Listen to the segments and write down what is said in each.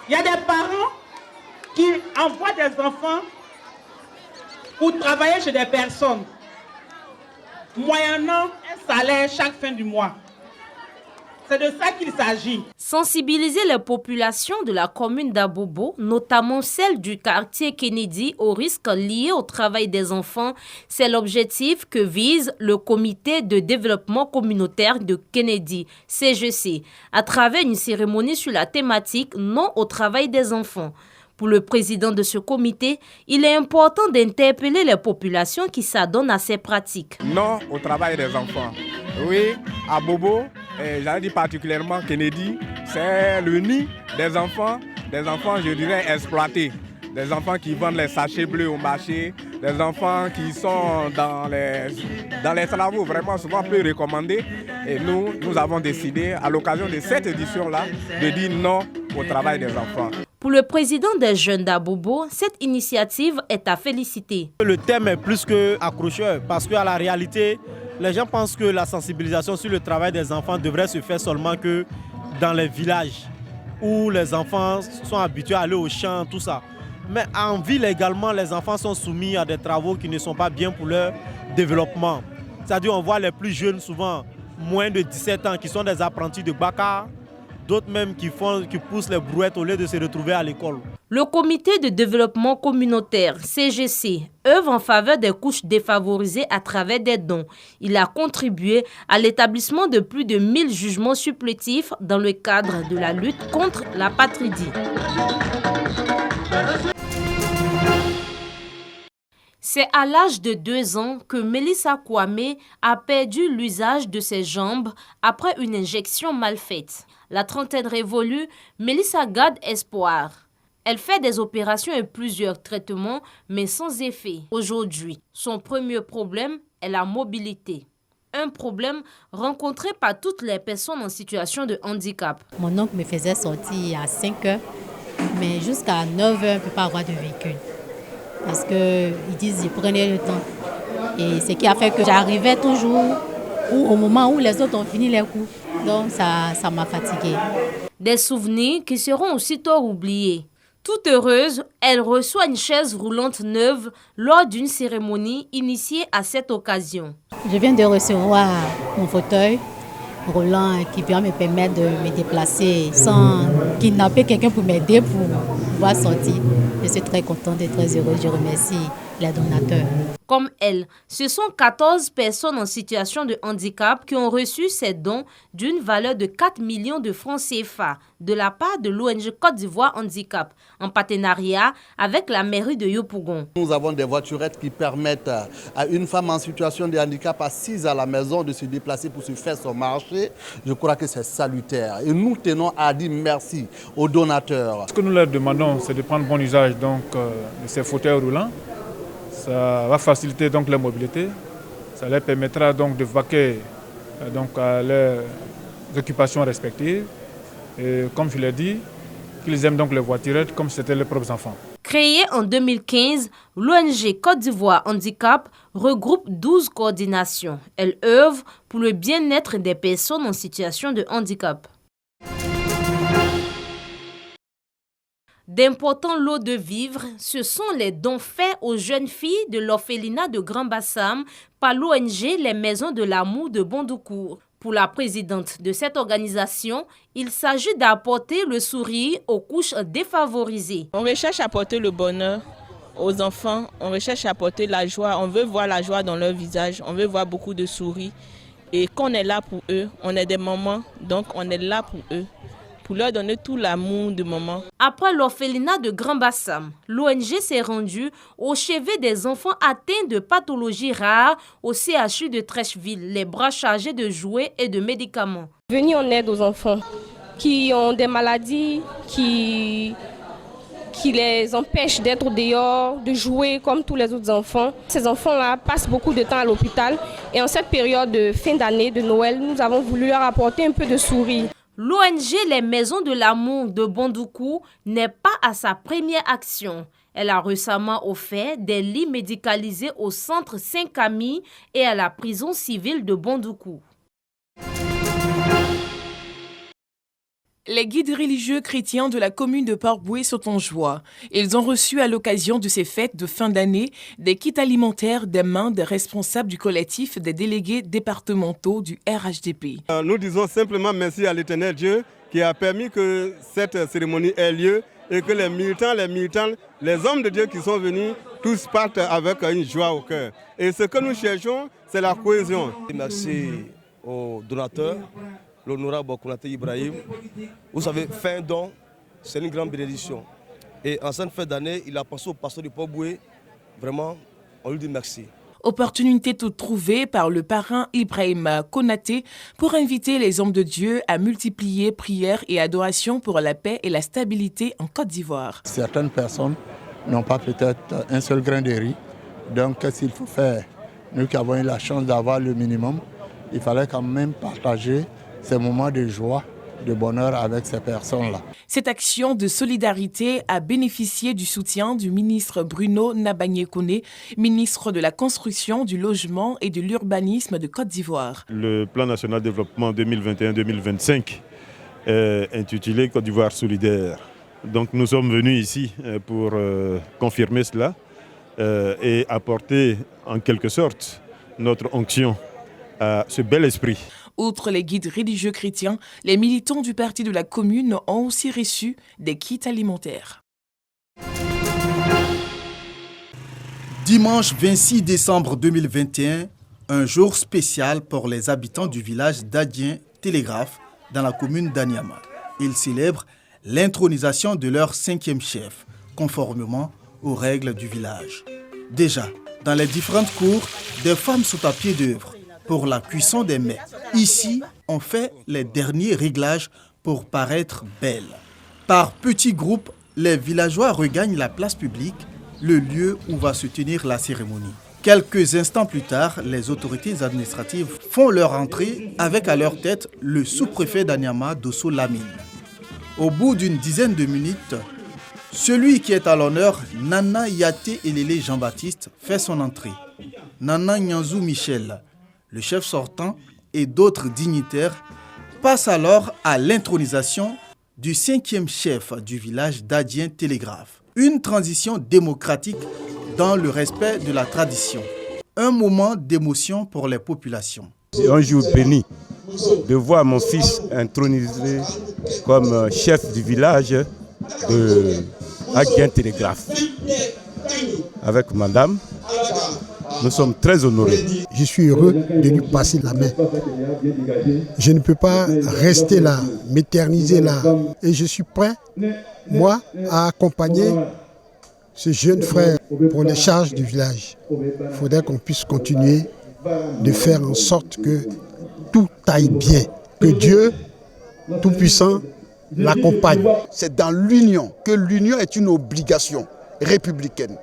Il y a des parents qui envoient des enfants pour travailler chez des personnes, moyennant un salaire chaque fin du mois. C'est de ça qu'il s'agit. Sensibiliser les populations de la commune d'Abobo, notamment celles du quartier Kennedy, aux risques liés au travail des enfants, c'est l'objectif que vise le comité de développement communautaire de Kennedy, CGC, à travers une cérémonie sur la thématique non au travail des enfants. Pour le président de ce comité, il est important d'interpeller les populations qui s'adonnent à ces pratiques. Non au travail des enfants. Oui, à Bobo, j'en dis particulièrement Kennedy, c'est le nid des enfants, je dirais, exploités. Des enfants qui vendent les sachets bleus au marché, des enfants qui sont dans les travaux vraiment souvent peu recommandés. Et nous avons décidé, à l'occasion de cette édition-là, de dire non au travail des enfants. Pour le président des jeunes d'Abobo, cette initiative est à féliciter. Le thème est plus qu'accrocheur parce qu'à la réalité, les gens pensent que la sensibilisation sur le travail des enfants devrait se faire seulement que dans les villages où les enfants sont habitués à aller au champ, tout ça. Mais en ville également, les enfants sont soumis à des travaux qui ne sont pas bien pour leur développement. C'est-à-dire on voit les plus jeunes souvent, moins de 17 ans, qui sont des apprentis de Bakar, d'autres même qui poussent les brouettes au lieu de se retrouver à l'école. Le comité de développement communautaire, CGC, œuvre en faveur des couches défavorisées à travers des dons. Il a contribué à l'établissement de plus de 1000 jugements supplétifs dans le cadre de la lutte contre la patridie. C'est à l'âge de 2 ans que Melissa Kwame a perdu l'usage de ses jambes après une injection mal faite. La trentaine révolue, Melissa garde espoir. Elle fait des opérations et plusieurs traitements, mais sans effet. Aujourd'hui, son premier problème est la mobilité. Un problème rencontré par toutes les personnes en situation de handicap. Mon oncle me faisait sortir à 5 heures, mais jusqu'à 9 heures, on ne peut pas avoir de véhicule. Parce qu'ils disent qu'ils prenaient le temps. Et ce qui a fait que j'arrivais toujours au moment où les autres ont fini les cours. Donc ça m'a fatiguée. Des souvenirs qui seront aussitôt oubliés. Toute heureuse, elle reçoit une chaise roulante neuve lors d'une cérémonie initiée à cette occasion. Je viens de recevoir mon fauteuil roulant qui vient me permettre de me déplacer sans kidnapper quelqu'un pour m'aider pour pouvoir sortir. Je suis très contente et très heureuse. Je remercie les donateurs. Comme elle, ce sont 14 personnes en situation de handicap qui ont reçu ces dons d'une valeur de 4 millions de francs CFA de la part de l'ONG Côte d'Ivoire Handicap, en partenariat avec la mairie de Yopougon. Nous avons des voiturettes qui permettent à une femme en situation de handicap assise à la maison de se déplacer pour se faire son marché. Je crois que c'est salutaire. Et nous tenons à dire merci aux donateurs. Ce que nous leur demandons, c'est de prendre bon usage de ces fauteuils roulants. Ça va faciliter donc leur mobilité, ça leur permettra donc de vaquer à leurs occupations respectives. Et comme je l'ai dit, qu'ils aiment donc les voiturettes comme si c'était leurs propres enfants. Créée en 2015, l'ONG Côte d'Ivoire Handicap regroupe 12 coordinations. Elle œuvre pour le bien-être des personnes en situation de handicap. D'importants lots de vivres, ce sont les dons faits aux jeunes filles de l'orphelinat de Grand Bassam par l'ONG Les Maisons de l'Amour de Bondoukour. Pour la présidente de cette organisation, il s'agit d'apporter le sourire aux couches défavorisées. On recherche à apporter le bonheur aux enfants, on recherche à apporter la joie, on veut voir la joie dans leur visage, on veut voir beaucoup de sourires. Et qu'on est là pour eux, on est des mamans, donc on est là pour eux, pour leur donner tout l'amour du moment. Après l'orphelinat de Grand Bassam, l'ONG s'est rendue au chevet des enfants atteints de pathologies rares au CHU de Trècheville, les bras chargés de jouets et de médicaments. Venir en aide aux enfants qui ont des maladies qui les empêchent d'être dehors, de jouer comme tous les autres enfants. Ces enfants-là passent beaucoup de temps à l'hôpital et en cette période de fin d'année, de Noël, nous avons voulu leur apporter un peu de sourire. L'ONG Les Maisons de l'Amour de Bondoukour n'est pas à sa première action. Elle a récemment offert des lits médicalisés au centre Saint-Camille et à la prison civile de Bondoukour. Les guides religieux chrétiens de la commune de Port-Bouët sont en joie. Ils ont reçu à l'occasion de ces fêtes de fin d'année des kits alimentaires des mains des responsables du collectif des délégués départementaux du RHDP. Nous disons simplement merci à l'Éternel Dieu qui a permis que cette cérémonie ait lieu et que les militants, les hommes de Dieu qui sont venus, tous partent avec une joie au cœur. Et ce que nous cherchons, c'est la cohésion. Merci aux donateurs, l'honorable Konaté Ibrahim. Vous savez, faire un don, c'est une grande bénédiction. Et en cette fin d'année, il a pensé au pasteur de Port-Bouët. Vraiment, on lui dit merci. Opportunité toute trouvée par le parrain Ibrahim Konaté pour inviter les hommes de Dieu à multiplier prières et adorations pour la paix et la stabilité en Côte d'Ivoire. Certaines personnes n'ont pas peut-être un seul grain de riz. Donc, s'il faut faire, nous qui avons eu la chance d'avoir le minimum, il fallait quand même partager ces moments de joie, de bonheur avec ces personnes-là. Cette action de solidarité a bénéficié du soutien du ministre Bruno Nabagné-Koné, ministre de la Construction, du Logement et de l'Urbanisme de Côte d'Ivoire. Le plan national de développement 2021-2025 est intitulé Côte d'Ivoire solidaire. Donc nous sommes venus ici pour confirmer cela et apporter en quelque sorte notre onction à ce bel esprit. Outre les guides religieux chrétiens, les militants du parti de la commune ont aussi reçu des kits alimentaires. Dimanche 26 décembre 2021, un jour spécial pour les habitants du village d'Adien Télégraphe dans la commune d'Anyama. Ils célèbrent l'intronisation de leur 5e chef, conformément aux règles du village. Déjà, dans les différentes cours, des femmes sont à pied d'œuvre pour la cuisson des mets. Ici, on fait les derniers réglages pour paraître belles. Par petits groupes, les villageois regagnent la place publique, le lieu où va se tenir la cérémonie. Quelques instants plus tard, les autorités administratives font leur entrée avec à leur tête le sous-préfet d'Anyama, Dosso Lamine. Au bout d'une dizaine de minutes, celui qui est à l'honneur, Nana Yaté Elele Jean-Baptiste, fait son entrée. Nana Nyanzou Michel, le chef sortant et d'autres dignitaires passent alors à l'intronisation du 5e chef du village d'Adien Télégraphe. Une transition démocratique dans le respect de la tradition. Un moment d'émotion pour les populations. C'est un jour béni de voir mon fils intronisé comme chef du village de Adien Télégraphe. Avec madame, nous sommes très honorés. Je suis heureux de lui passer la main. Je ne peux pas rester là, m'éterniser là. Et je suis prêt, moi, à accompagner ce jeune frère pour les charges du village. Il faudrait qu'on puisse continuer de faire en sorte que tout aille bien. Que Dieu Tout-Puissant l'accompagne. C'est dans l'union que l'union est une obligation républicaine,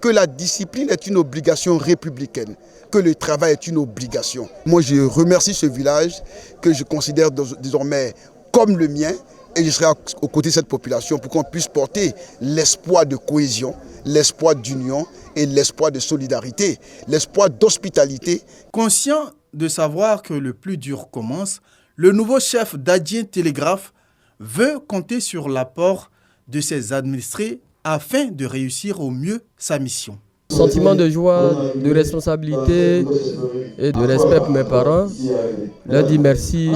que la discipline est une obligation républicaine, que le travail est une obligation. Moi, je remercie ce village que je considère désormais comme le mien et je serai aux côtés de cette population pour qu'on puisse porter l'espoir de cohésion, l'espoir d'union et l'espoir de solidarité, l'espoir d'hospitalité. Conscient de savoir que le plus dur commence, le nouveau chef d'Adien Télégraphe veut compter sur l'apport de ses administrés afin de réussir au mieux sa mission. Sentiment de joie, de responsabilité et de respect pour mes parents. Leur dire merci,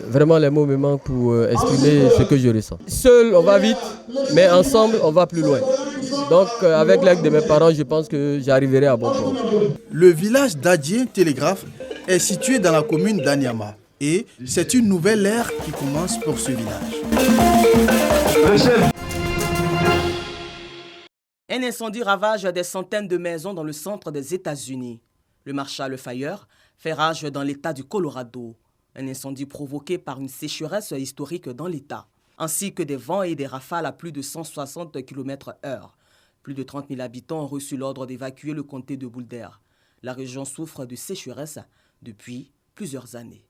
vraiment les mots me manquent pour exprimer ce que je ressens. Seul on va vite, mais ensemble on va plus loin. Donc avec l'aide de mes parents, je pense que j'arriverai à bon port. Le village d'Adien Télégraphe est situé dans la commune d'Anyama et c'est une nouvelle ère qui commence pour ce village. Un incendie ravage des centaines de maisons dans le centre des États-Unis. Le Marshall Fire fait rage dans l'État du Colorado. Un incendie provoqué par une sécheresse historique dans l'État, ainsi que des vents et des rafales à plus de 160 km/h. Plus de 30 000 habitants ont reçu l'ordre d'évacuer le comté de Boulder. La région souffre de sécheresse depuis plusieurs années.